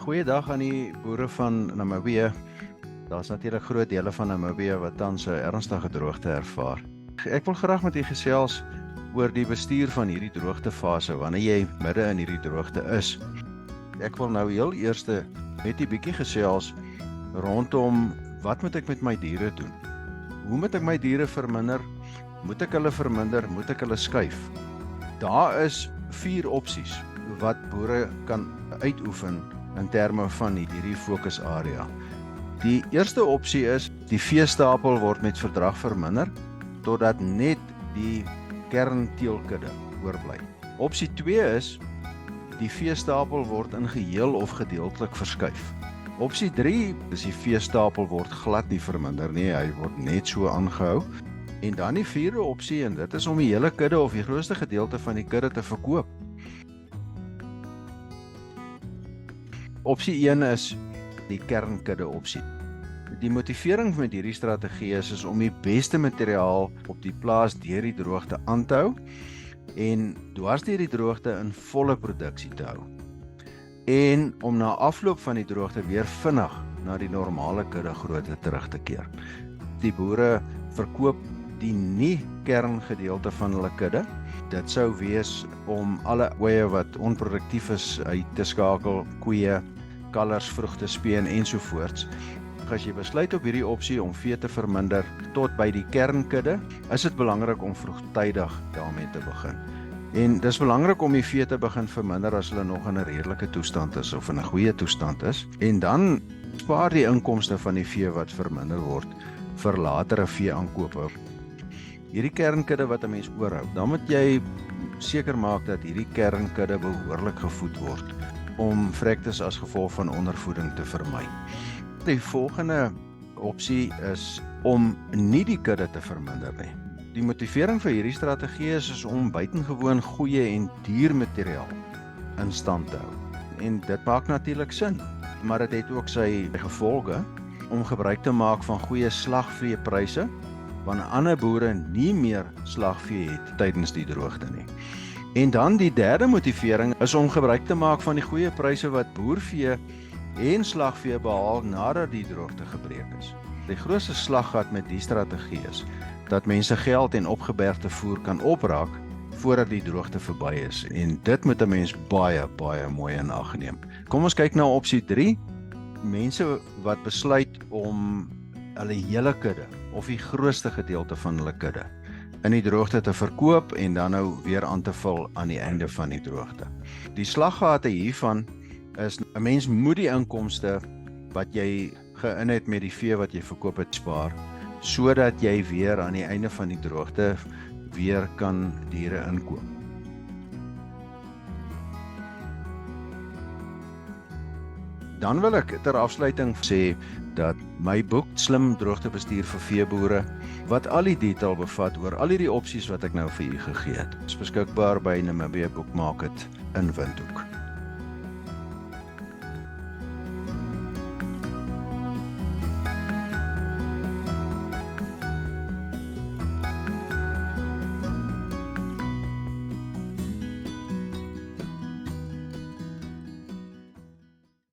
Goeiedag aan die boere van Namibië. Daar's natuurlik groot dele van Namibië wat tans 'n ernstige droogte ervaar. Ek wil graag met u gesels oor die bestuur van hierdie droogtefase wanneer jy midde in hierdie droogte is. Ek wil nou heel eers net 'n bietjie gesels rondom wat moet ek met my diere doen? Hoe moet ek my diere verminder? Moet ek hulle verminder? Moet ek hulle skuif? Daar is 4 opsies wat boere kan uitoefen in terme van hierdie fokusarea. Die eerste opsie is die veestapel word met verdrag verminder totdat net die kernteelkudde oorbly. Opsie 2 is die veestapel word in geheel of gedeeltelik verskuif. Opsie 3 is die veestapel word glad nie verminder nie, hy word net so aangehou. En dan die 4de opsie, en dit is om die hele kudde of die grootste gedeelte van die kudde te verkoop. Opsie 1 is die kernkudde opsie. Die motivering met hierdie strategie is om die beste materiaal op die plaas deur die droogte aan te hou en dwars deur die droogte in volle produksie te hou. En om na afloop van die droogte weer vinnig na die normale kudde grootte terug te keer. Die boere verkoop die nie kerngedeelte van hulle kudde. Dit sou wees om alle ooe wat onproduktief is uit te skakel, koeie, kalvers, vrugte, speen ensovoorts. As jy besluit op hierdie opsie om vee te verminder tot by die kernkudde, is dit belangrik om vroegtydig daarmee te begin. En dis belangrik om die vee te begin verminder as hulle nog in 'n redelike toestand is of in 'n goeie toestand is. En dan spaar die inkomste van die vee wat verminder word vir latere veeaankope. Hierdie kernkudde wat 'n mens oorhou, dan moet jy seker maak dat hierdie kernkudde behoorlik gevoed word om vrektes as gevolg van ondervoeding te vermy. Die volgende opsie is om nie die kudde te verminder nie. Die motivering vir hierdie strategie is om buitengewoon goeie en duur materiaal in stand te hou. En dit maak natuurlik sin, maar dit het ook sy gevolge om gebruik te maak van goeie slagveepryse, wanneer ander boere nie meer slagvee het tydens die droogte nie. En dan die derde motivering is om gebruik te maak van die goeie pryse wat boervee en slagvee behaal nadat die droogte gebreek is. Die grootste slaggat met die strategie is dat mense geld en opgebergte voer kan opraak voordat die droogte verby is. En dit moet 'n mens baie mooi in ag neem. Kom ons kyk na opsie 3. Mense wat besluit om hulle hele kudde of die grootste gedeelte van hulle kudde in die droogte te verkoop en dan nou weer aan te vul aan die einde van die droogte. Die slaggate hiervan is 'n mens moet die inkomste wat jy geïn het met die vee wat jy verkoop het spaar, sodat jy weer aan die einde van die droogte weer kan diere inkoop. Dan wil ek ter afsluiting sê dat my boek Slim Droogtebestuur vir Veeboere, wat al die detail bevat oor al hierdie opsies wat ek nou vir u gegee het, is beskikbaar by Namibia Book Market in Windhoek.